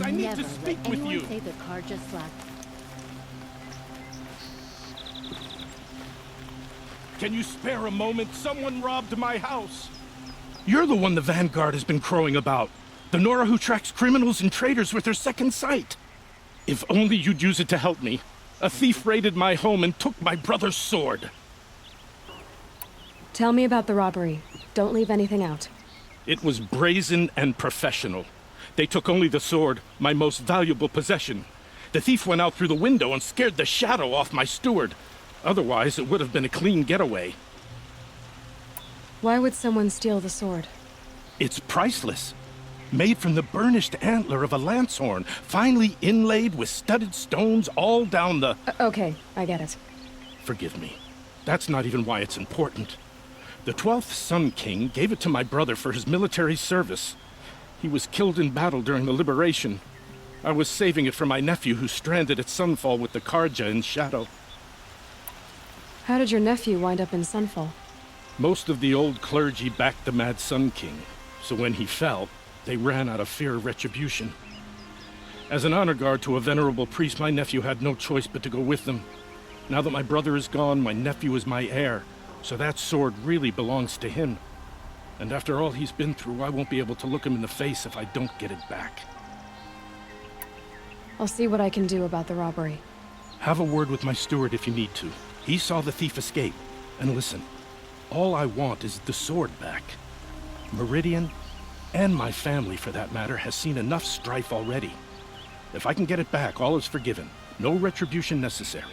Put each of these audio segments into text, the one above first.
I need to speak with you. Say the car just slapped. Can you spare a moment? Someone robbed my house. You're the one the Vanguard has been crowing about. The Nora who tracks criminals and traitors with her second sight. If only you'd use it to help me. A thief raided my home and took my brother's sword. Tell me about the robbery. Don't leave anything out. It was brazen and professional. They took only the sword, my most valuable possession. The thief went out through the window and scared the shadow off my steward. Otherwise, it would have been a clean getaway. Why would someone steal the sword? It's priceless. Made from the burnished antler of a lancehorn, finely inlaid with studded stones all down the... Okay, I get it. Forgive me. That's not even why it's important. The 12th Sun King gave it to my brother for his military service. He was killed in battle during the liberation. I was saving it for my nephew who's stranded at Sunfall with the Karja in Shadow. How did your nephew wind up in Sunfall? Most of the old clergy backed the Mad Sun King, so when he fell, they ran out of fear of retribution. As an honor guard to a venerable priest, my nephew had no choice but to go with them. Now that my brother is gone, my nephew is my heir, so that sword really belongs to him. And after all he's been through, I won't be able to look him in the face if I don't get it back. I'll see what I can do about the robbery. Have a word with my steward if you need to. He saw the thief escape. And listen, all I want is the sword back. Meridian, and my family for that matter, has seen enough strife already. If I can get it back, all is forgiven. No retribution necessary.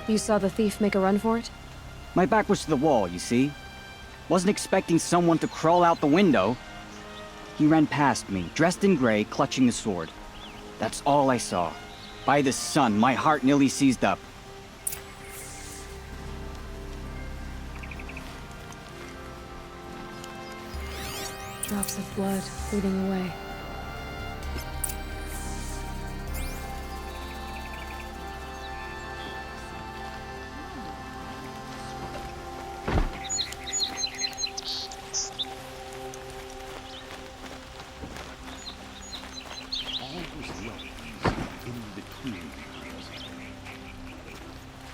You saw the thief make a run for it? My back was to the wall, you see. Wasn't expecting someone to crawl out the window. He ran past me, dressed in gray, clutching the sword. That's all I saw. By the sun, my heart nearly seized up. Drops of blood bleeding away.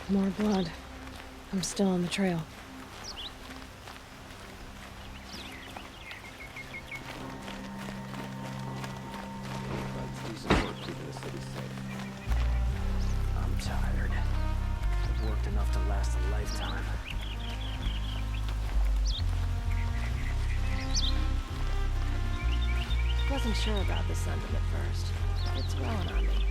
More blood. I'm still on the trail. I'm tired. I've worked enough to last a lifetime. Wasn't sure about the sentiment at first. It's growing on me.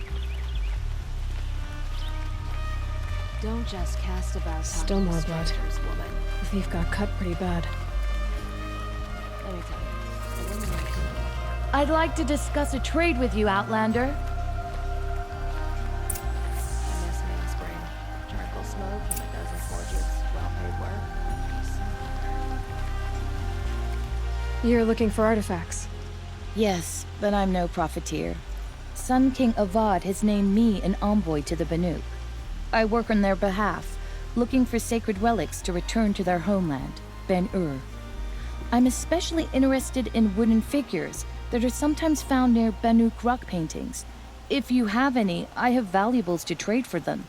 Don't just cast about Still more blood. Woman. The thief got cut pretty bad. Let me tell you. I'd like to discuss a trade with you, Outlander. I miss main spring. Charcoal smoke and a dozen forges. Well-paid work. You're looking for artifacts. Yes, but I'm no profiteer. Sun King Avad has named me an envoy to the Banuk. I work on their behalf, looking for sacred relics to return to their homeland, Ben-Ur. I'm especially interested in wooden figures that are sometimes found near Banuk rock paintings. If you have any, I have valuables to trade for them.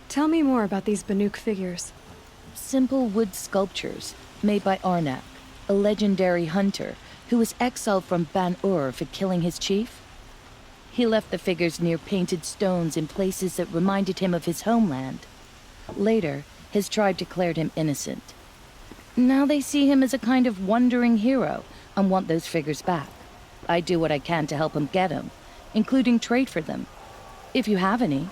Tell me more about these Banuk figures. Simple wood sculptures made by Arnak, a legendary hunter who was exiled from Ban-Ur for killing his chief. He left the figures near painted stones in places that reminded him of his homeland. Later, his tribe declared him innocent. Now they see him as a kind of wandering hero and want those figures back. I do what I can to help him get them, including trade for them, if you have any.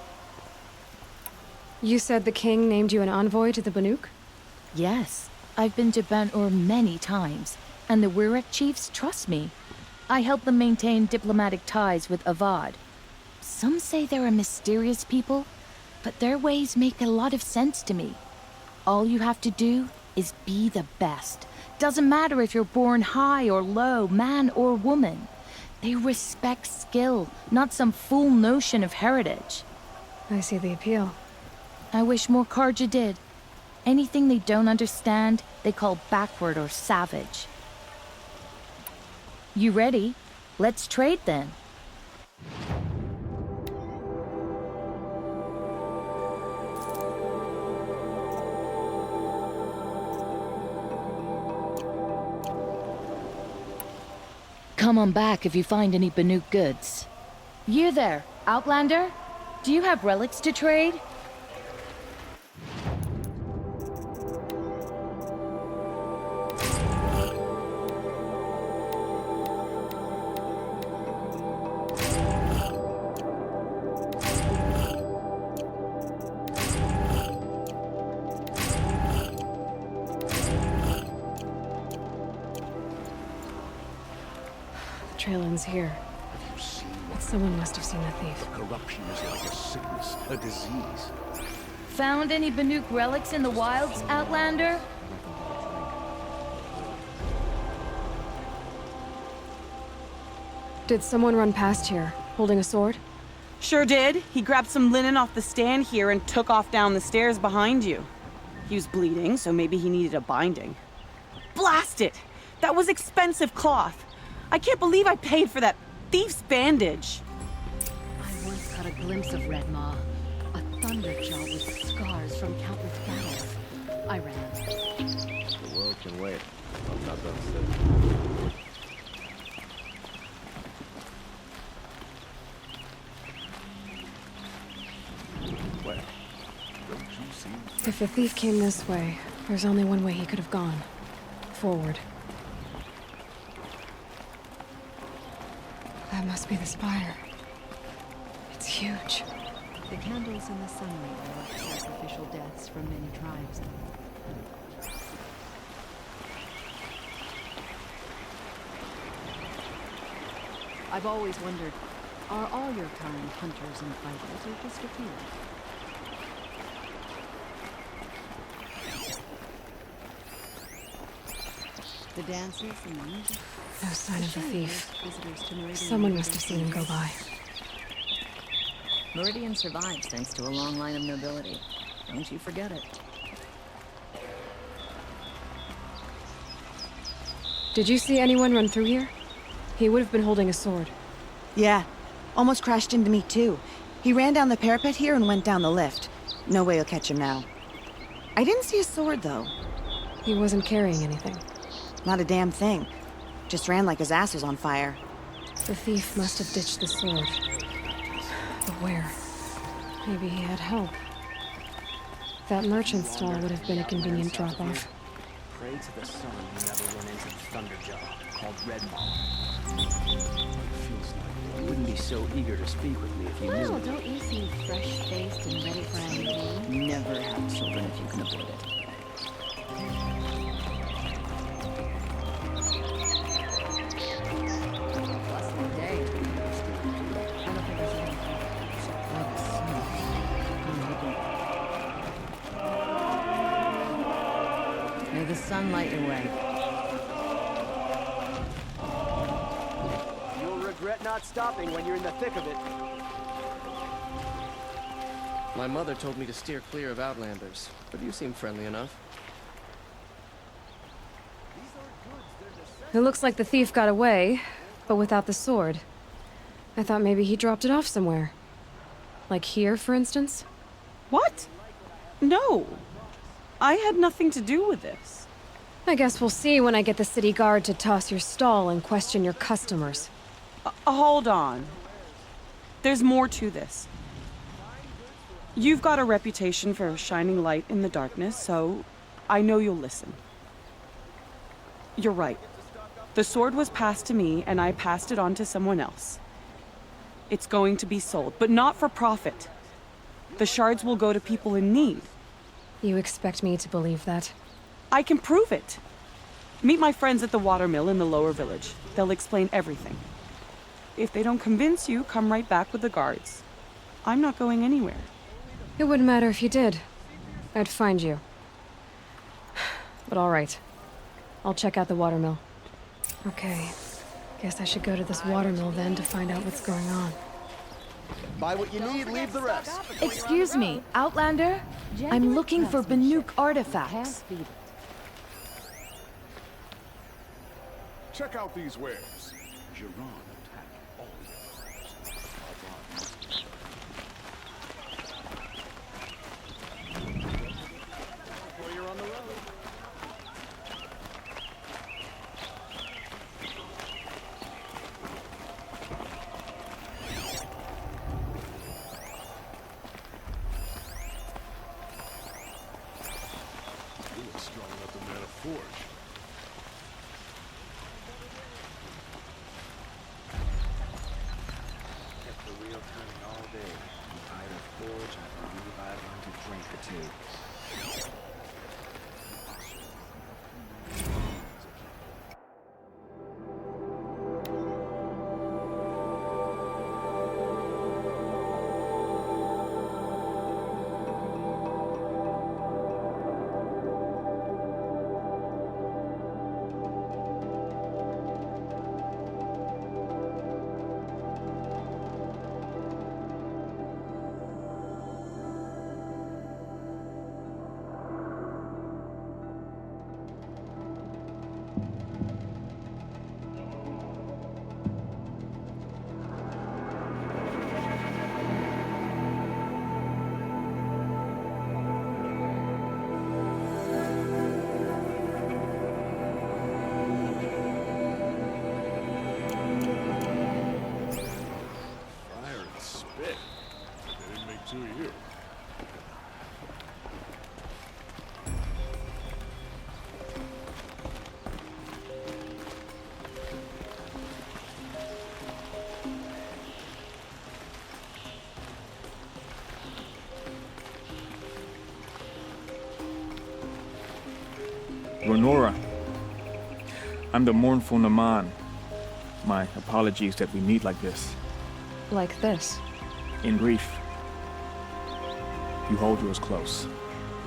You said the king named you an envoy to the Banuk? Yes, I've been to Ban-Ur many times, and the Wirek chiefs trust me. I help them maintain diplomatic ties with Avad. Some say they're a mysterious people, but their ways make a lot of sense to me. All you have to do is be the best. Doesn't matter if you're born high or low, man or woman. They respect skill, not some fool notion of heritage. I see the appeal. I wish more Karja did. Anything they don't understand, they call backward or savage. You ready? Let's trade then. Come on back if you find any Banuk goods. You there, Outlander? Do you have relics to trade? Trail ends here. Have you seen what Someone must have seen the thief. corruption is like? A sickness, a disease. Found any Banuk relics in the wilds, Outlander? Did someone run past here, holding a sword? Sure did. He grabbed some linen off the stand here and took off down the stairs behind you. He was bleeding, so maybe he needed a binding. Blast it! That was expensive cloth. I can't believe I paid for that thief's bandage. I once caught a glimpse of Red Maw, a thunderjaw with scars from countless battles. I ran. The world can wait. I'm not done studying. Well, don't you see? If the thief came this way, there's only one way he could have gone. Forward. That must be the spire. It's huge. The candles in the sunlight mark sacrificial deaths from many tribes. I've always wondered, are all your kind hunters and fighters, or just a few? The dances and the music. No sign of the thief. Visitors to Meridian Someone must have seen him go by. Meridian survives thanks to a long line of nobility. Don't you forget it. Did you see anyone run through here? He would have been holding a sword. Yeah, almost crashed into me too. He ran down the parapet here and went down the lift. No way you'll catch him now. I didn't see a sword though. He wasn't carrying anything. Not a damn thing. Just ran like his ass was on fire. The thief must have ditched the sword. But where? Maybe he had help. That merchant stall would have been a convenient drop-off. Pray to the sun you never run into the Thunderjaw, called Red Maw. You wouldn't be so eager to speak with me if you Well, knew. don't you seem fresh-faced and ready for anything? Never have children if you can avoid it. Bustling day. I don't think there's anything. Like smoke. May the sun light your way. You'll regret not stopping when you're in the thick of it. My mother told me to steer clear of Outlanders, but you seem friendly enough. It looks like the thief got away, but without the sword. I thought maybe he dropped it off somewhere. Like here, for instance? What? No. I had nothing to do with this. I guess we'll see when I get the city guard to toss your stall and question your customers. Hold on. There's more to this. You've got a reputation for shining light in the darkness, so I know you'll listen. You're right. The sword was passed to me, and I passed it on to someone else. It's going to be sold, but not for profit. The shards will go to people in need. You expect me to believe that? I can prove it. Meet my friends at the watermill in the lower village. They'll explain everything. If they don't convince you, come right back with the guards. I'm not going anywhere. It wouldn't matter if you did. I'd find you. but all right. I'll check out the watermill. Okay. Guess I should go to this watermill then to find out what's going on. Buy what you need, leave the rest. Excuse me, Outlander? I'm looking for Banuk artifacts. Check out these wares. Jiran attacked all the Well, you're on the road. You look strong enough to man a forge. Kept the wheel turning all day. Either forge, I believe I learned to drink or two. Fire and spit. They didn't make two of you. Renora. I'm the mournful Naman. My apologies that we meet like this. Like this. In grief. You hold yours close,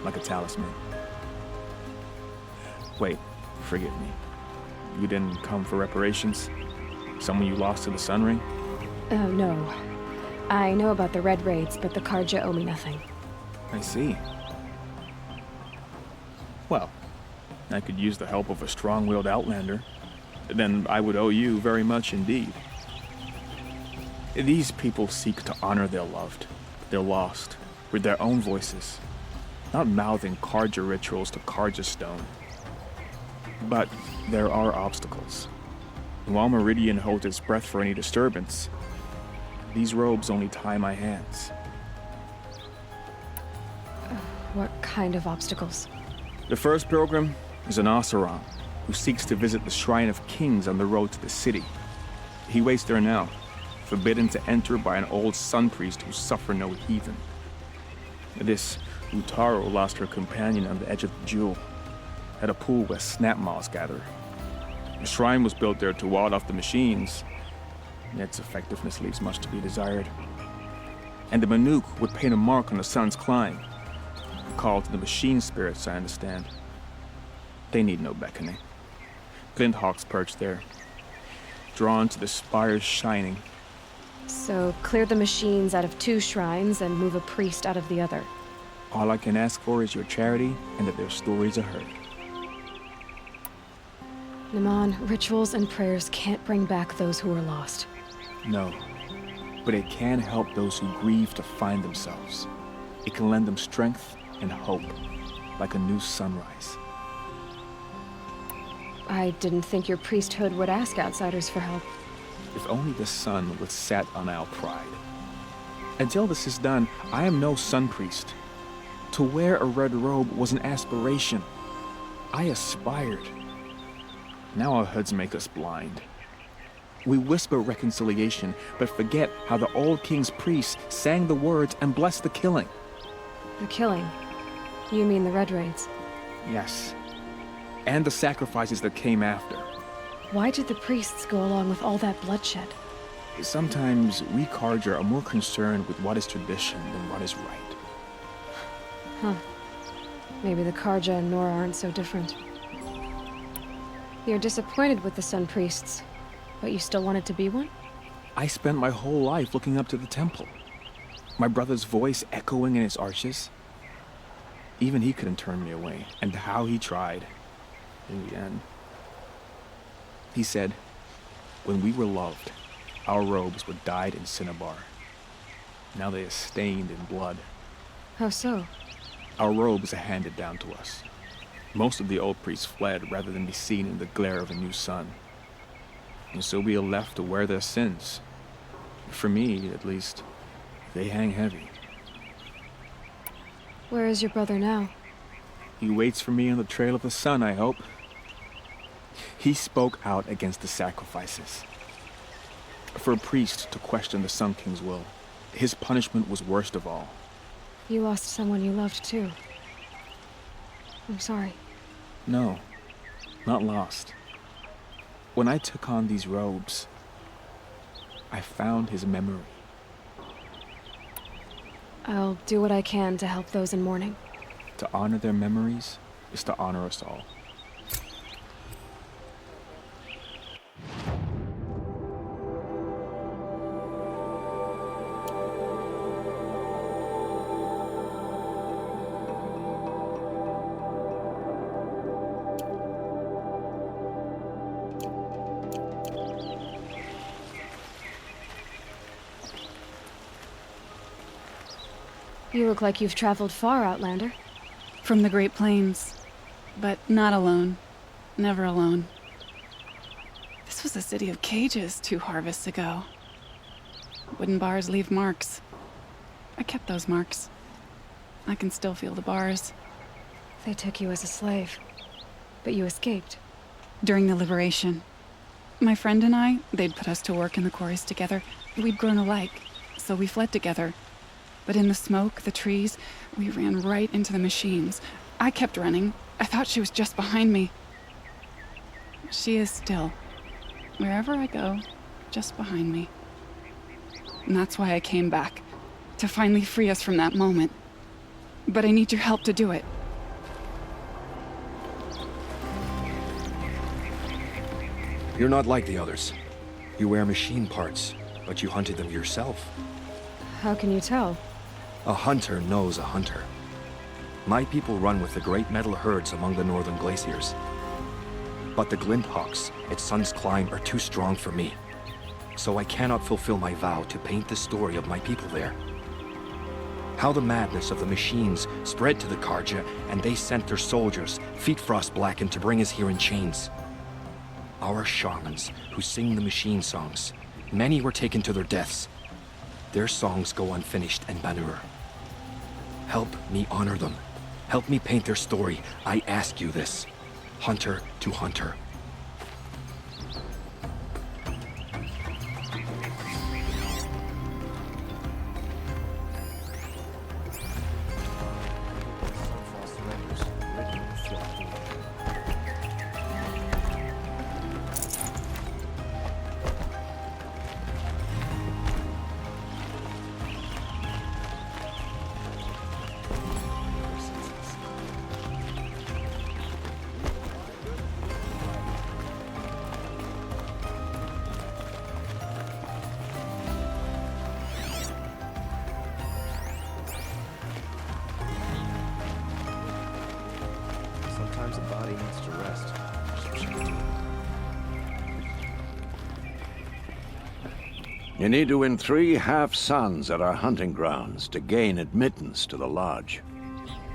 like a talisman. Wait, forgive me. You didn't come for reparations? Someone you lost to the Sun Ring? Oh, no. I know about the Red Raids, but the Karja owe me nothing. I see. Well, I could use the help of a strong-willed outlander. Then I would owe you very much indeed. These people seek to honor their loved, their lost, with their own voices, not mouthing Karja rituals to Karja stone. But there are obstacles. While Meridian holds its breath for any disturbance, these robes only tie my hands. What kind of obstacles? The first pilgrim is an Oseram who seeks to visit the Shrine of Kings on the road to the city. He waits there now, forbidden to enter by an old sun priest who suffer no heathen. This Utaro lost her companion on the edge of the jewel, at a pool where snap moths gather. The shrine was built there to ward off the machines, yet its effectiveness leaves much to be desired. And the Banuk would paint a mark on the sun's climb, a call to the machine spirits, I understand. They need no beckoning. Glint hawks perch there, drawn to the spires shining. So, clear the machines out of 2 shrines and move a priest out of the other. All I can ask for is your charity and that their stories are heard. Naman, rituals and prayers can't bring back those who are lost. No, but it can help those who grieve to find themselves. It can lend them strength and hope, like a new sunrise. I didn't think your priesthood would ask outsiders for help. If only the sun would set on our pride. Until this is done, I am no sun priest. To wear a red robe was an aspiration. I aspired. Now our hoods make us blind. We whisper reconciliation, but forget how the old king's priests sang the words and blessed the killing. The killing? You mean the Red Raids? Yes. And the sacrifices that came after. Why did the priests go along with all that bloodshed? Sometimes we Karja are more concerned with what is tradition than what is right. Huh. Maybe the Karja and Nora aren't so different. You're disappointed with the Sun Priests, but you still wanted to be one? I spent my whole life looking up to the temple. My brother's voice echoing in its arches. Even he couldn't turn me away, and how he tried. In the end. He said, when we were loved, our robes were dyed in cinnabar. Now they are stained in blood. How so? Our robes are handed down to us. Most of the old priests fled rather than be seen in the glare of a new sun. And so we are left to wear their sins. For me, at least, they hang heavy. Where is your brother now? He waits for me on the trail of the sun, I hope. He spoke out against the sacrifices. For a priest to question the Sun King's will, his punishment was worst of all. You lost someone you loved too. I'm sorry. No, not lost. When I took on these robes, I found his memory. I'll do what I can to help those in mourning. To honor their memories is to honor us all. You look like you've traveled far, Outlander. From the Great Plains. But not alone. Never alone. This was a city of cages 2 harvests ago. Wooden bars leave marks. I kept those marks. I can still feel the bars. They took you as a slave, but you escaped. During the liberation. My friend and I, they'd put us to work in the quarries together. We'd grown alike, so we fled together. But in the smoke, the trees, we ran right into the machines. I kept running. I thought she was just behind me. She is still. Wherever I go, just behind me. And that's why I came back. To finally free us from that moment. But I need your help to do it. You're not like the others. You wear machine parts, but you hunted them yourself. How can you tell? A hunter knows a hunter. My people run with the great metal herds among the northern glaciers. But the Glinthawks at Sun's Climb are too strong for me. So I cannot fulfill my vow to paint the story of my people there. How the madness of the machines spread to the Karja, and they sent their soldiers, feet frost-blackened, to bring us here in chains. Our shamans, who sing the machine songs, many were taken to their deaths. Their songs go unfinished in Banur. Help me honor them. Help me paint their story. I ask you this. Hunter to hunter. Sometimes the body needs to rest. You need to win 3 half-suns at our hunting grounds to gain admittance to the lodge.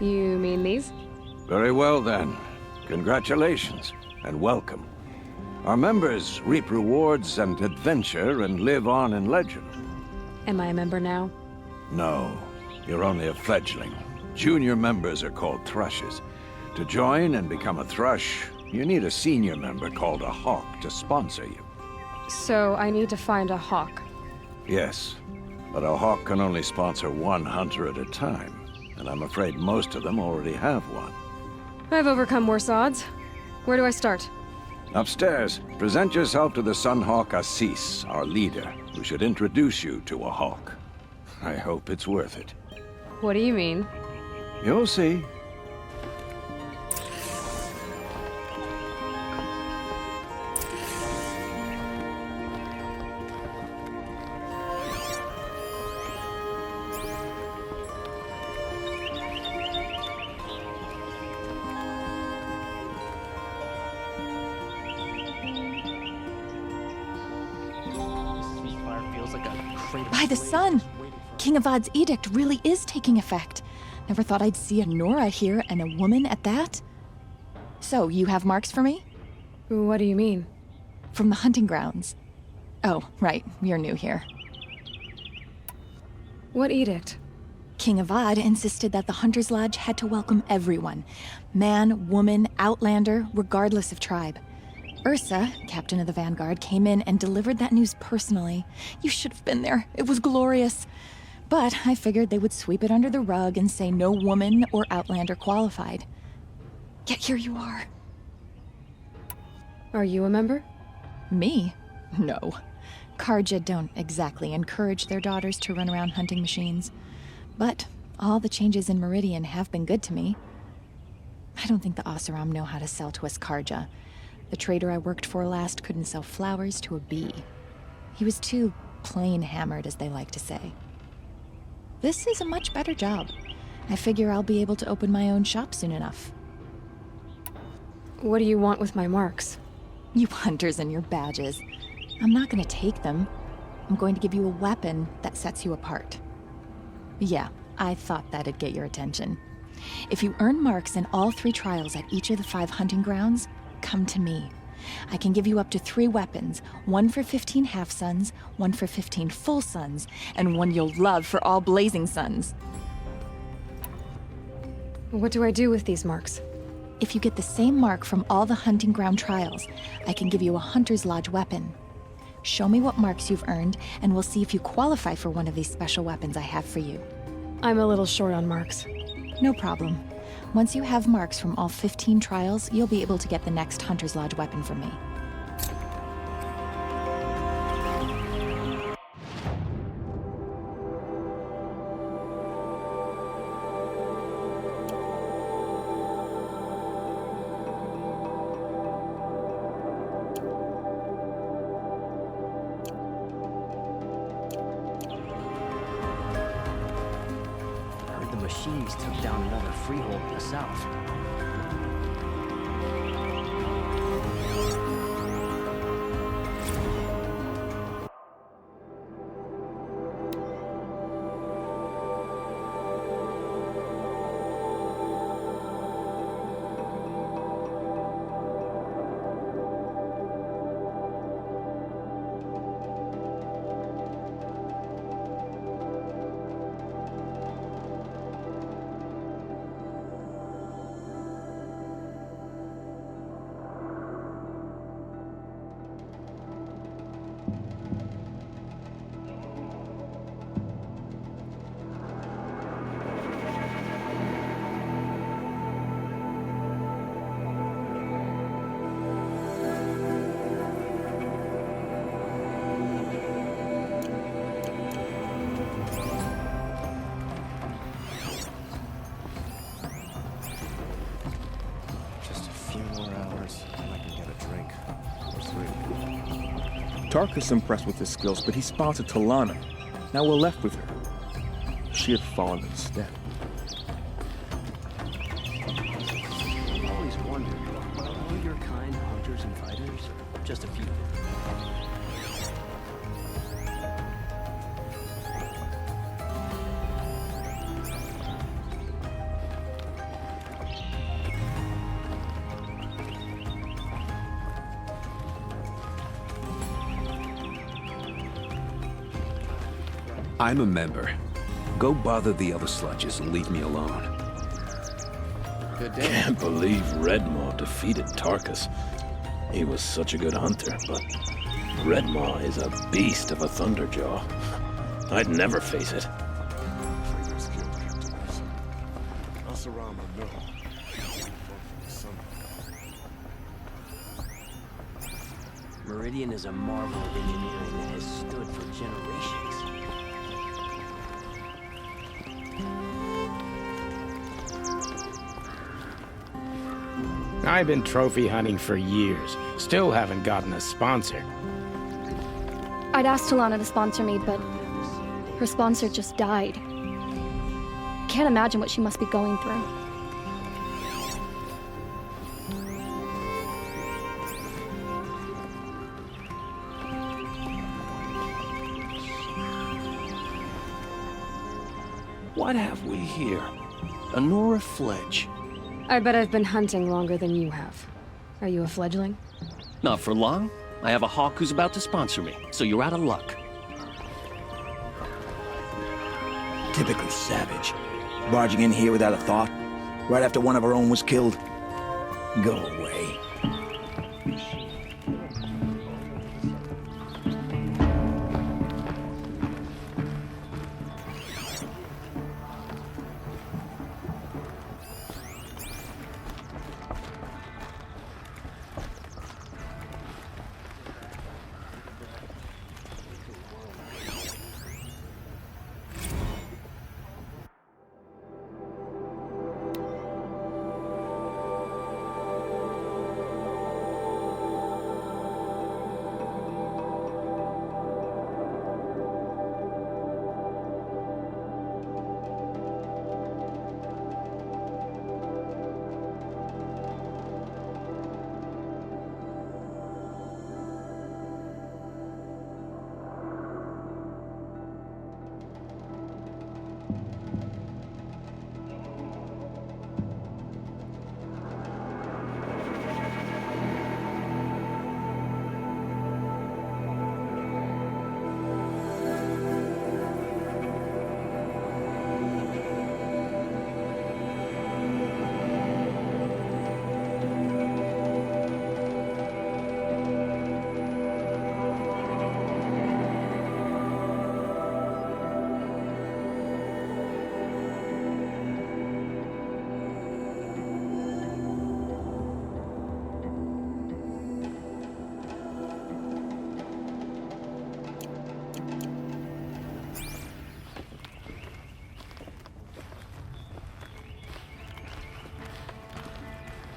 You mean these? Very well then. Congratulations and welcome. Our members reap rewards and adventure and live on in legend. Am I a member now? No, you're only a fledgling. Junior members are called thrushes. To join and become a thrush, you need a senior member called a hawk to sponsor you. So I need to find a hawk. Yes, but a hawk can only sponsor 1 hunter at a time, and I'm afraid most of them already have one. I've overcome worse odds. Where do I start? Upstairs, present yourself to the Sunhawk Assis, our leader, who should introduce you to a hawk. I hope it's worth it. What do you mean? You'll see. By the sun! King Avad's edict really is taking effect. Never thought I'd see a Nora here, and a woman at that. So, you have marks for me? What do you mean? From the hunting grounds. Oh, right, you're new here. What edict? King Avad insisted that the Hunter's Lodge had to welcome everyone. Man, woman, outlander, regardless of tribe. Ursa, captain of the Vanguard, came in and delivered that news personally. You should have been there. It was glorious. But I figured they would sweep it under the rug and say no woman or outlander qualified. Yet here you are. Are you a member? Me? No. Karja don't exactly encourage their daughters to run around hunting machines. But all the changes in Meridian have been good to me. I don't think the Oseram know how to sell to us Karja. The trader I worked for last couldn't sell flowers to a bee. He was too plain hammered, as they like to say. This is a much better job. I figure I'll be able to open my own shop soon enough. What do you want with my marks? You hunters and your badges. I'm not gonna take them. I'm going to give you a weapon that sets you apart. Yeah, I thought that'd get your attention. If you earn marks in all 3 trials at each of the 5 hunting grounds, come to me. I can give you up to 3 weapons, 1 for 15 half-suns, 1 for 15 full suns, and 1 you'll love for all blazing suns. What do I do with these marks? If you get the same mark from all the hunting ground trials, I can give you a Hunter's Lodge weapon. Show me what marks you've earned, and we'll see if you qualify for one of these special weapons I have for you. I'm a little short on marks. No problem. Once you have marks from all 15 trials, you'll be able to get the next Hunter's Lodge weapon from me. Machines took down another freehold in the south. Tarkus impressed with his skills, but he spotted Talana. Now we're left with her. She had fallen in step. I've always wondered, are all your kind hunters and fighters, or just a few? I'm a member. Go bother the other sludges and leave me alone. Good day. Can't believe Redmaw defeated Tarkus. He was such a good hunter, but Redmaw is a beast of a Thunderjaw. I'd never face it. Meridian is a marvel of engineering that has stood for generations. I've been trophy hunting for years. Still haven't gotten a sponsor. I'd asked Talana to sponsor me, but her sponsor just died. Can't imagine what she must be going through. What have we here? Honora Fledge. I bet I've been hunting longer than you have. Are you a fledgling? Not for long. I have a hawk who's about to sponsor me, so you're out of luck. Typically savage. Barging in here without a thought, right after one of our own was killed. Go away.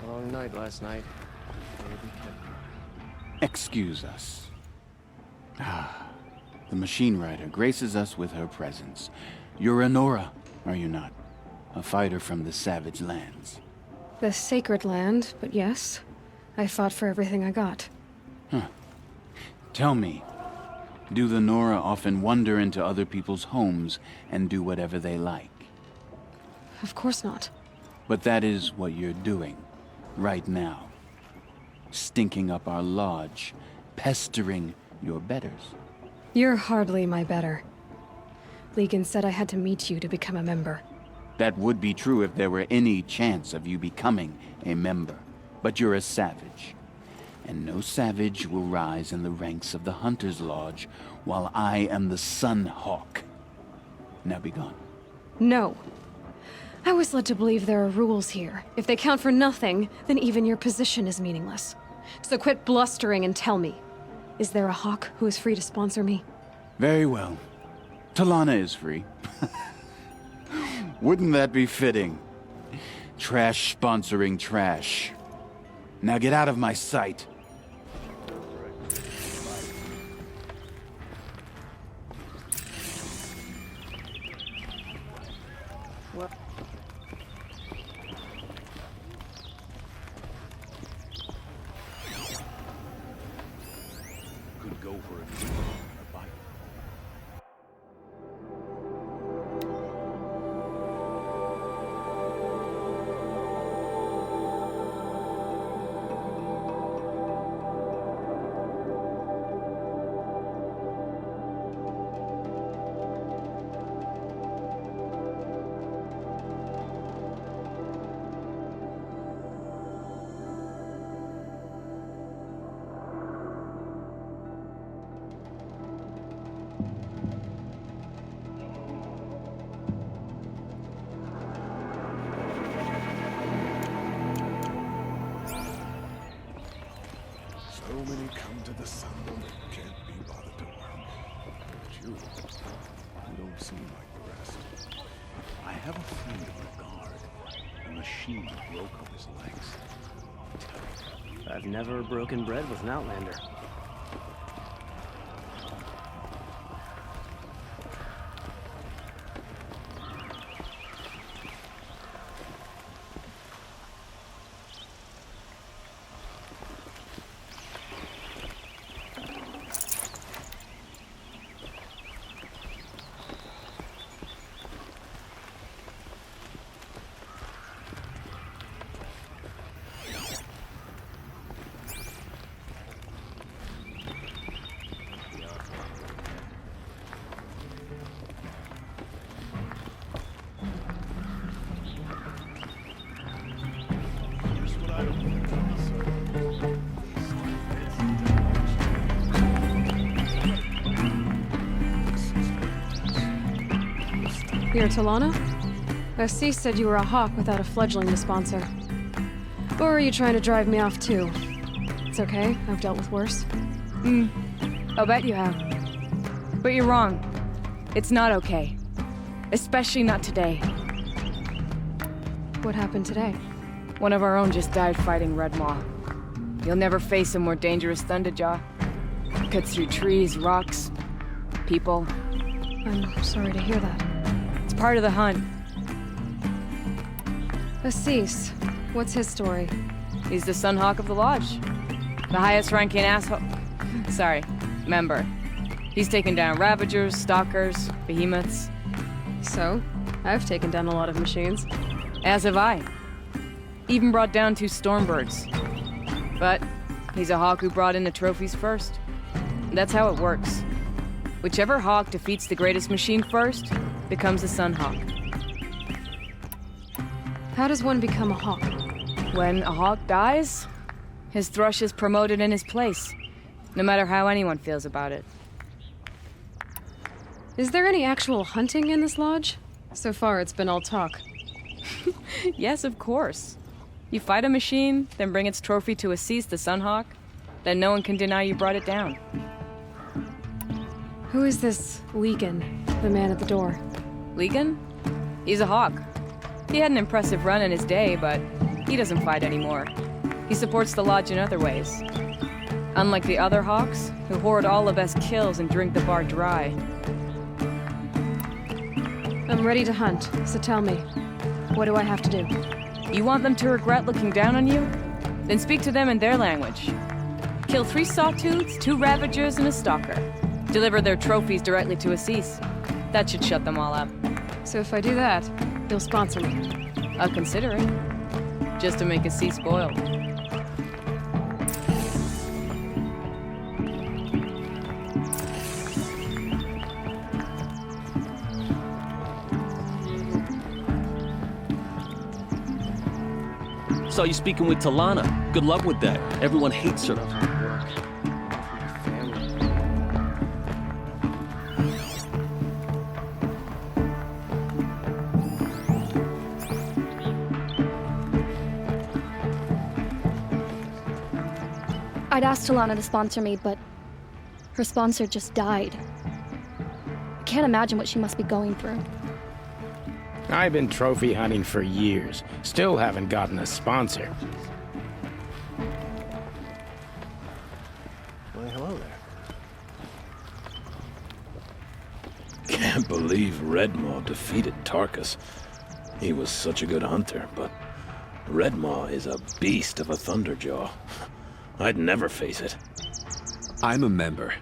Long night last night. Excuse us. The machine rider graces us with her presence. You're Honora, are you not? A fighter from the savage lands. The sacred land, but yes. I fought for everything I got. Huh. Tell me, do the Nora often wander into other people's homes and do whatever they like? Of course not. But that is what you're doing, right now. Stinking up our lodge, pestering your betters. You're hardly my better. Legan said I had to meet you to become a member. That would be true if there were any chance of you becoming a member. But you're a savage. And no savage will rise in the ranks of the Hunter's Lodge while I am the Sun Hawk. Now be gone. No. I was led to believe there are rules here. If they count for nothing, then even your position is meaningless. So quit blustering and tell me. Is there a hawk who is free to sponsor me? Very well. Talana is free. Wouldn't that be fitting? Trash sponsoring trash. Now get out of my sight. What? Could go for a drink or a bite. So many come to the sun and can't be bothered to work. But you don't seem like the rest. I have a friend in the guard. A machine broke up his legs. I've never broken bread with an Outlander. You're Talana? Assis said you were a hawk without a fledgling to sponsor. Or are you trying to drive me off too? It's okay, I've dealt with worse. I'll bet you have. But you're wrong. It's not okay. Especially not today. What happened today? One of our own just died fighting Red Maw. You'll never face a more dangerous Thunderjaw. Cuts through trees, rocks, people. I'm sorry to hear that. It's part of the hunt. Assis, what's his story? He's the Sunhawk of the Lodge. The highest ranking asshole. Sorry, member. He's taken down Ravagers, Stalkers, Behemoths. So, I've taken down a lot of machines. As have I. Even brought down 2 Stormbirds. But he's a hawk who brought in the trophies first. That's how it works. Whichever hawk defeats the greatest machine first becomes a Sunhawk. How does one become a hawk? When a hawk dies, his thrush is promoted in his place, no matter how anyone feels about it. Is there any actual hunting in this lodge? So far, it's been all talk. Yes, of course. You fight a machine, then bring its trophy to Assis the Sunhawk, then no one can deny you brought it down. Who is this Legan, the man at the door? Legan? He's a hawk. He had an impressive run in his day, but he doesn't fight anymore. He supports the lodge in other ways. Unlike the other hawks, who hoard all of us kills and drink the bar dry. I'm ready to hunt, so tell me, what do I have to do? You want them to regret looking down on you? Then speak to them in their language. Kill 3 Sawtooths, 2 Ravagers, and a Stalker. Deliver their trophies directly to Assis. That should shut them all up. So if I do that, you'll sponsor me? I'll consider it. Just to make Assis spoiled. Saw you speaking with Talana. Good luck with that. Everyone hates her. I'd asked Talana to sponsor me, but her sponsor just died. I can't imagine what she must be going through. I've been trophy hunting for years. Still haven't gotten a sponsor. Why, hello there. Can't believe Redmaw defeated Tarkus. He was such a good hunter, but Redmaw is a beast of a Thunderjaw. I'd never face it. I'm a member.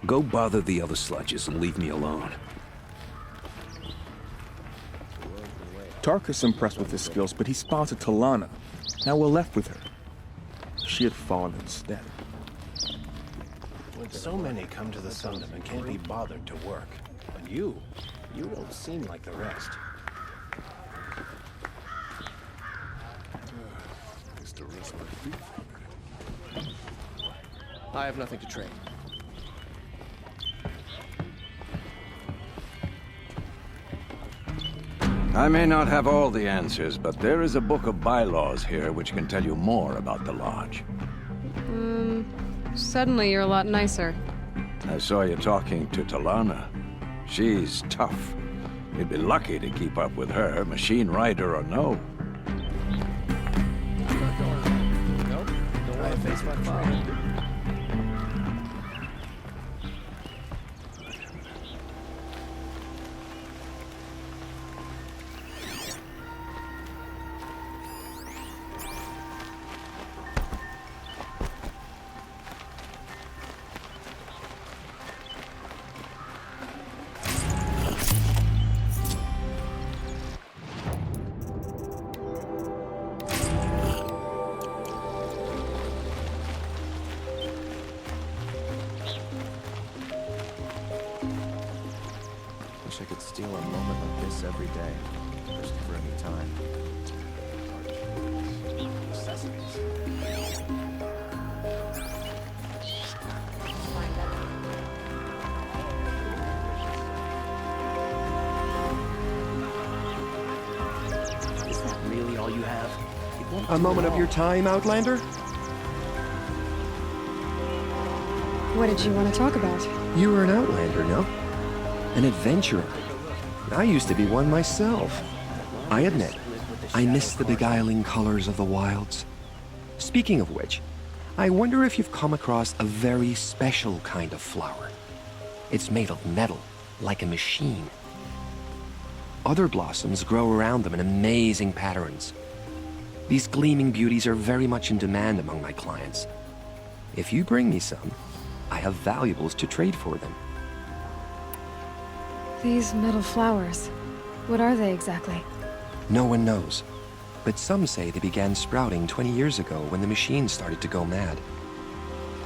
Go bother the other sludges and leave me alone. Tarkus impressed with his skills, but he sponsored Talana. Now we're left with her. She had fallen instead. When so many come to the Sundom and can't be bothered to work, and you don't seem like the rest. I have nothing to trade. I may not have all the answers, but there is a book of bylaws here which can tell you more about the lodge. Suddenly you're a lot nicer. I saw you talking to Talana. She's tough. You'd be lucky to keep up with her, machine rider or no. Nope, don't want to face my father. Wish I could steal a moment like this every day, just for any time. all you have? It won't A do moment at of all. your time, Outlander? What did you want to talk about? You were an Outlander, no? An adventurer. I used to be one myself. I admit, I miss the beguiling colors of the wilds. Speaking of which, I wonder if you've come across a very special kind of flower. It's made of metal, like a machine. Other blossoms grow around them in amazing patterns. These gleaming beauties are very much in demand among my clients. If you bring me some, I have valuables to trade for them. These metal flowers. What are they exactly? No one knows, but some say they began sprouting 20 years ago when the machine started to go mad.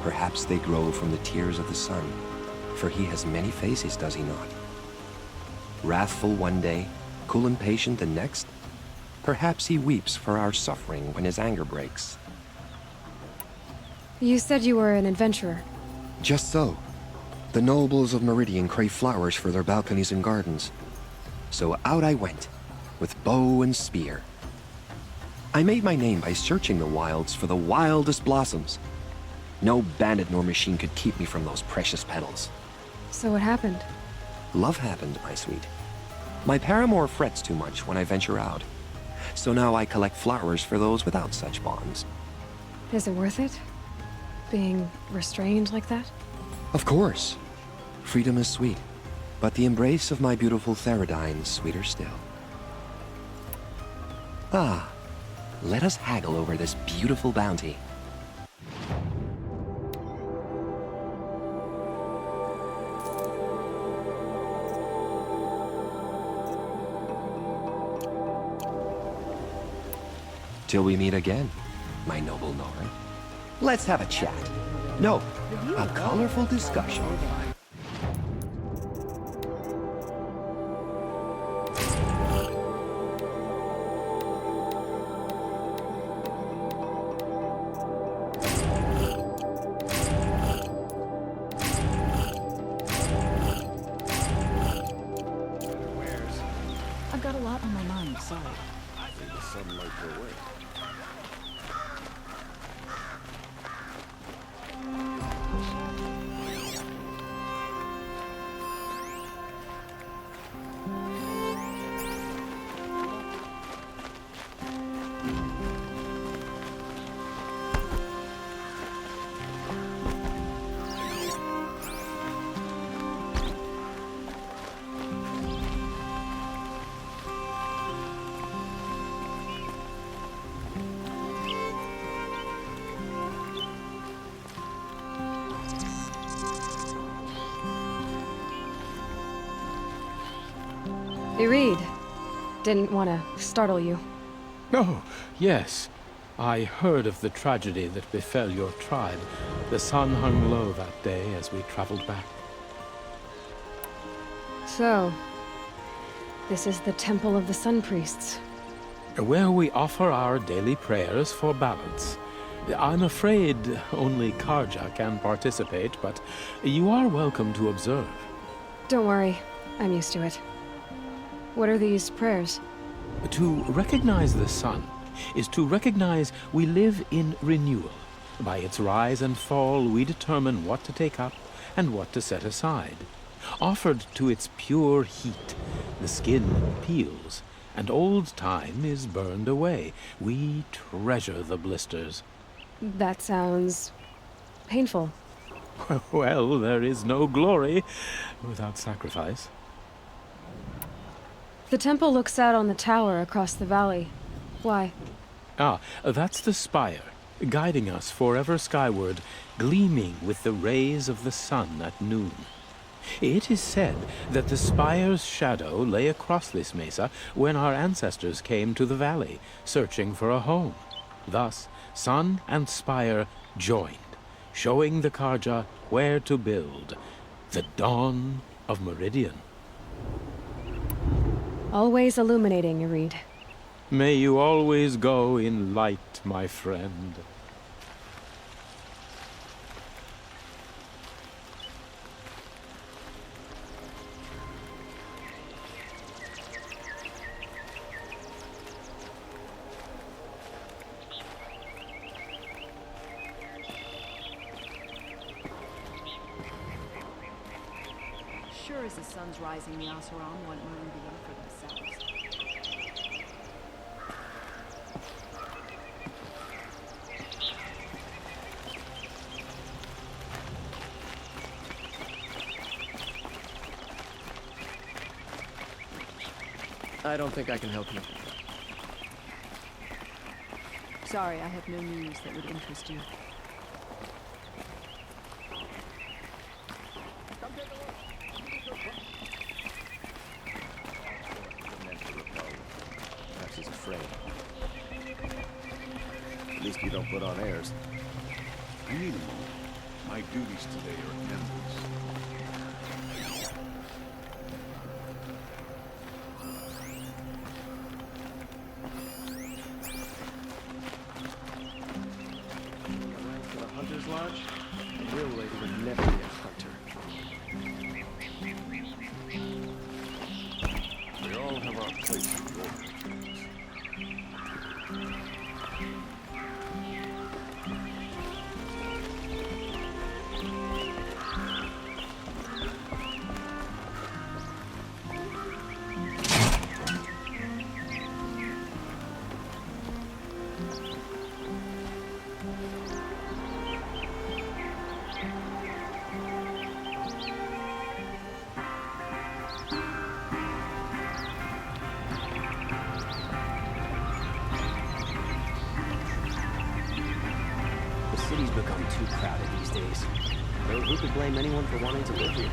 Perhaps they grow from the tears of the sun, for he has many faces, does he not? Wrathful one day, cool and patient the next. Perhaps he weeps for our suffering when his anger breaks. You said you were an adventurer. Just so. The nobles of Meridian crave flowers for their balconies and gardens. So out I went, with bow and spear. I made my name by searching the wilds for the wildest blossoms. No bandit nor machine could keep me from those precious petals. So what happened? Love happened, my sweet. My paramour frets too much when I venture out. So now I collect flowers for those without such bonds. Is it worth it? Being restrained like that? Of course. Freedom is sweet, but the embrace of my beautiful Theradine is sweeter still. Ah, let us haggle over this beautiful bounty. Till we meet again, my noble Nora. Let's have a chat. No, a colorful discussion. I've got a lot on my mind, sorry. The sunlight go away. Reed. Didn't want to startle you. Oh, yes. I heard of the tragedy that befell your tribe. The sun hung low that day as we traveled back. So, this is the Temple of the Sun Priests. Where we offer our daily prayers for balance. I'm afraid only Karja can participate, but you are welcome to observe. Don't worry, I'm used to it. What are these prayers? To recognize the sun is to recognize we live in renewal. By its rise and fall, we determine what to take up and what to set aside. Offered to its pure heat, the skin peels, and old time is burned away. We treasure the blisters. That sounds painful. Well, there is no glory without sacrifice. The temple looks out on the tower across the valley. Why? That's the spire, guiding us forever skyward, gleaming with the rays of the sun at noon. It is said that the spire's shadow lay across this mesa when our ancestors came to the valley, searching for a home. Thus, sun and spire joined, showing the Karja where to build. The dawn of Meridian. Always illuminating, Irid. May you always go in light, my friend. sure as the sun's rising, the Oseram want Maroon beyond for themselves. I don't think I can help you. Sorry, I have no news that would interest you. Perhaps he's afraid. At least you don't put on airs. I need a moment. My duties today are endless. Lodge, a real lady would never be a hunter. We all have our place in the order of things. The city's become too crowded these days. Though who could blame anyone for wanting to live here?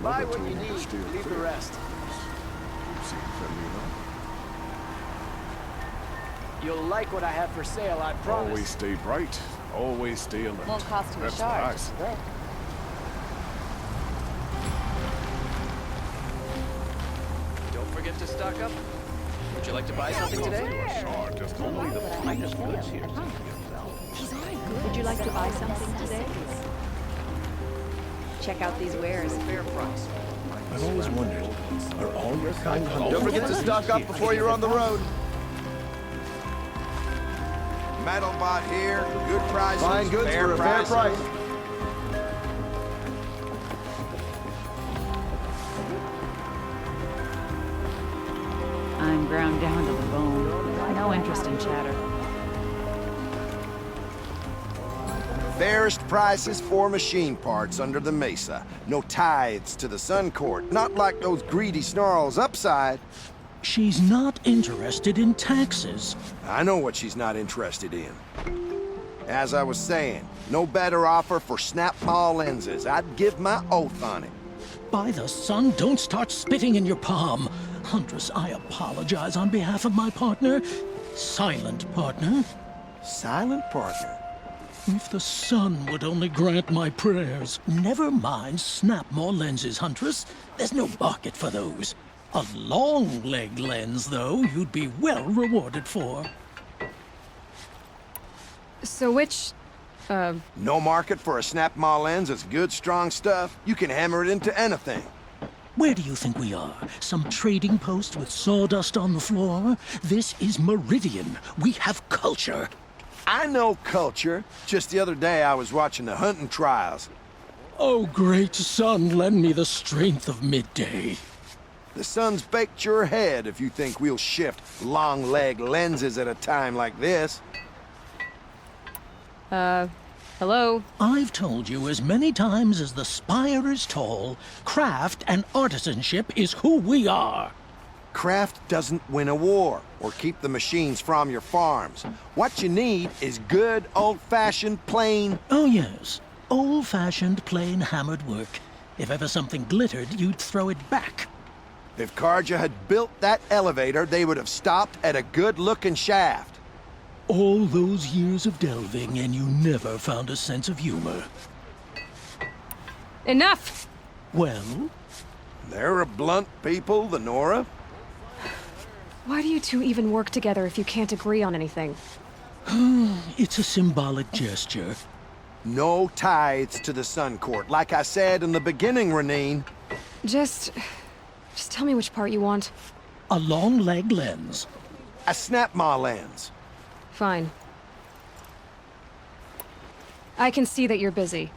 Buy what you need, leave the rest. You seem friendly enough. You'll like what I have for sale, I promise. Always stay bright. Always stay alert. Won't cost you a That's what I charge. say. Don't forget to stock up. Would you like to buy something today? Just only the finest goods here. Would you like to buy something today? Check out these wares. Fair price. I've always wondered, are all your kind hunters... Don't forget to stock up before you're on the road. Metal bot here, good prices, Buying goods for a fair price. I'm ground down to the bone. No interest in chatter. Fairest prices for machine parts under the mesa. No tithes to the Sun Court, not like those greedy snarls upside. She's not interested in taxes. I know what she's not interested in. As I was saying, no better offer for snap-maw lenses. I'd give my oath on it. By the sun, don't start spitting in your palm. Huntress, I apologize on behalf of my partner. Silent partner. Silent partner? If the sun would only grant my prayers. Never mind snap-maw lenses, Huntress. There's no market for those. A long leg lens, though, you'd be well rewarded for. So which, No market for a snap-maw lens is good, strong stuff. You can hammer it into anything. Where do you think we are? Some trading post with sawdust on the floor? This is Meridian. We have culture. I know culture. Just the other day I was watching the hunting trials. Oh, great sun, lend me the strength of midday. The sun's baked your head if you think we'll shift long leg lenses at a time like this. Hello? I've told you as many times as the spire is tall, craft and artisanship is who we are. Craft doesn't win a war or keep the machines from your farms. What you need is good, old-fashioned, plain... Oh, yes. Old-fashioned, plain hammered work. If ever something glittered, you'd throw it back. If Karja had built that elevator, they would have stopped at a good-looking shaft. All those years of delving, and you never found a sense of humor. Enough! Well? They're a blunt people, the Nora. Why do you two even work together if you can't agree on anything? It's a symbolic gesture. No tithes to the Sun Court, like I said in the beginning, Renine. Just tell me which part you want. A long leg lens. A snap-maw lens. Fine. I can see that you're busy.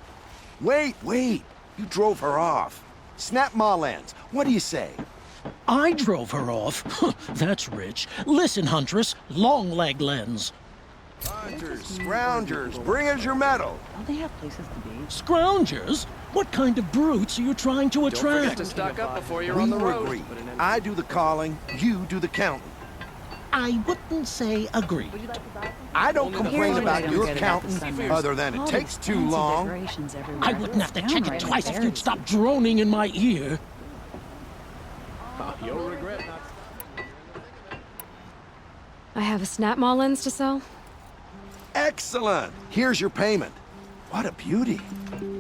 Wait. You drove her off. Snap-maw lens. What do you say? I drove her off. That's rich. Listen, Huntress. Long leg lens. Hunters, scroungers, bring us your metal. Don't they have places to be? Scroungers? What kind of brutes are you trying to attract? Don't forget to stock up before you're on the road. Agree. I do the calling, you do the counting. I wouldn't say agree. I don't complain about your counting, other than it takes too long. I wouldn't have to check it twice if you'd stop droning in my ear. You'll regret not... I have a snap-maw lens to sell. Excellent! Here's your payment. What a beauty.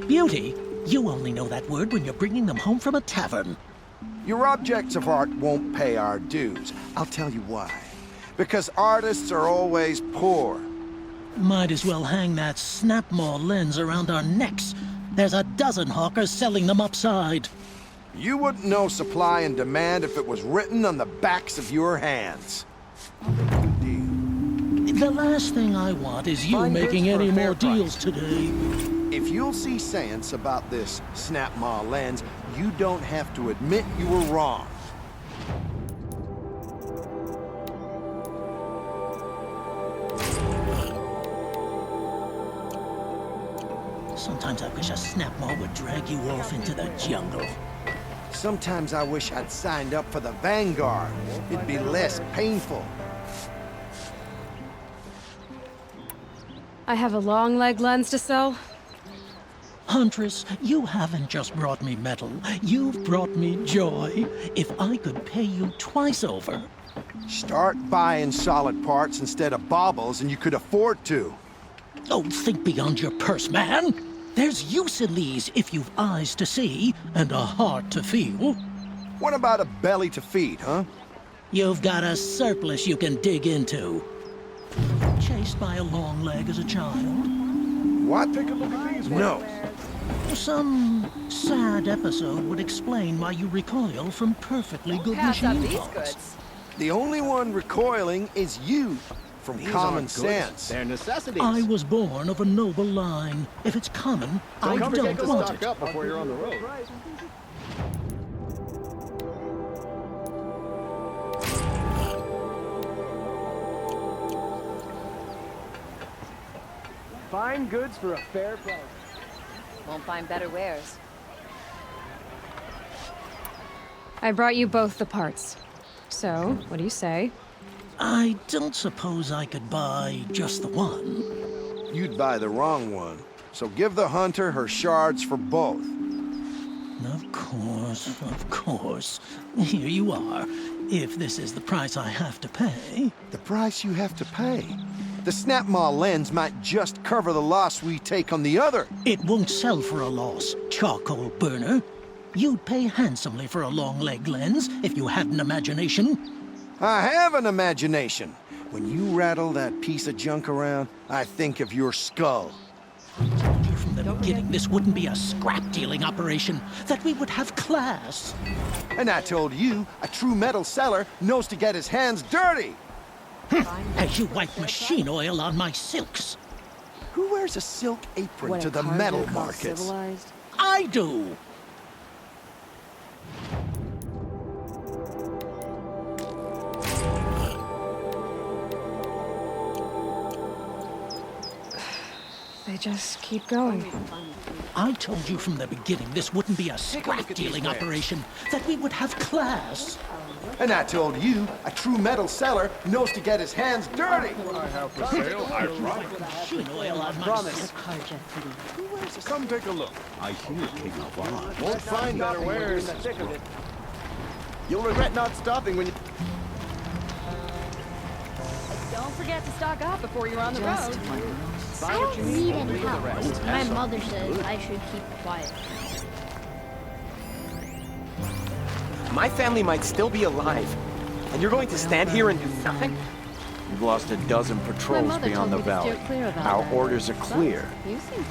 Beauty? You only know that word when you're bringing them home from a tavern. Your objects of art won't pay our dues. I'll tell you why. Because artists are always poor. Might as well hang that snap-maw lens around our necks. There's a dozen hawkers selling them upside. You wouldn't know supply and demand if it was written on the backs of your hands. The last thing I want is you making any more deals today. If you'll see sense about this snap-maw lens, you don't have to admit you were wrong. Sometimes I wish a snap-maw would drag you off into the jungle. Sometimes I wish I'd signed up for the Vanguard. It'd be less painful. I have a long leg lens to sell. Huntress, you haven't just brought me metal. You've brought me joy. If I could pay you twice over... Start buying solid parts instead of baubles, and you could afford to. Oh, think beyond your purse, man. There's use in these if you've eyes to see and a heart to feel. What about a belly to feed, huh? You've got a surplus you can dig into. Chased by a long leg as a child? What? Take a look at these. No. Some sad episode would explain why you recoil from perfectly good machine parts. The only one recoiling is you, from common sense. They're necessities. I was born of a noble line. If it's common, I don't want it. Up before you're on the road. Fine goods for a fair price. Won't find better wares. I brought you both the parts. So, what do you say? I don't suppose I could buy just the one. You'd buy the wrong one. So give the hunter her shards for both. Of course. Here you are. If this is the price I have to pay... The price you have to pay? The snap-maw lens might just cover the loss we take on the other. It won't sell for a loss, charcoal burner. You'd pay handsomely for a long leg lens if you had an imagination. I have an imagination. When you rattle that piece of junk around, I think of your skull. From the beginning, this wouldn't be a scrap-dealing operation, that we would have class. And I told you, a true metal seller knows to get his hands dirty. As you wipe machine oil on my silks. Who wears a silk apron to the metal markets? I do. They just keep going. I told you from the beginning this wouldn't be a scrap-dealing operation, that we would have class. And I told you, a true metal seller knows to get his hands dirty. I have for sale, I promise. Promise. Come take a look. I hear King Alvan. Won't find better wares. You'll regret not stopping when you... Don't forget to stock up before you're on the road. I don't need any help. My mother says I should keep quiet. My family might still be alive, and you're going to stand here and do nothing? We've lost a dozen patrols beyond the valley. Our orders are clear.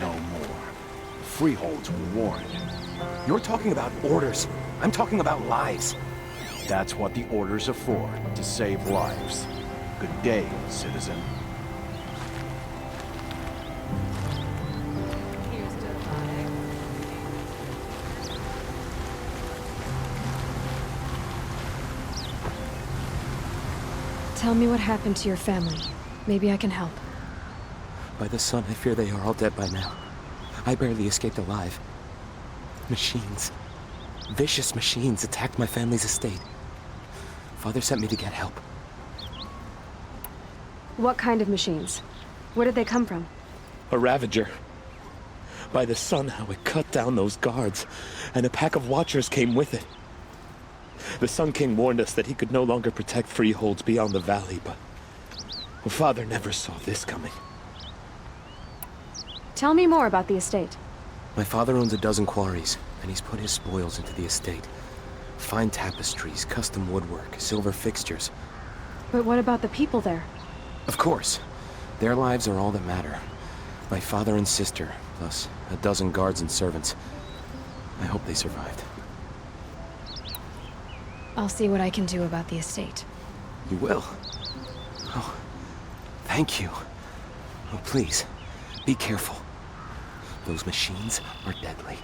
No more. Freeholds were warned. You're talking about orders. I'm talking about lives. That's what the orders are for, to save lives. Good day, citizen. Tell me what happened to your family. Maybe I can help. By the sun, I fear they are all dead by now. I barely escaped alive. Machines. Vicious machines attacked my family's estate. Father sent me to get help. What kind of machines? Where did they come from? A Ravager. By the sun, how it cut down those guards, and a pack of watchers came with it. The Sun King warned us that he could no longer protect freeholds beyond the valley, but Father never saw this coming. Tell me more about the estate. My father owns a dozen quarries, and he's put his spoils into the estate. Fine tapestries, custom woodwork, silver fixtures. But what about the people there? Of course. Their lives are all that matter. My father and sister, plus a dozen guards and servants. I hope they survived. I'll see what I can do about the estate. You will? Oh, thank you. Oh, please, be careful. Those machines are deadly.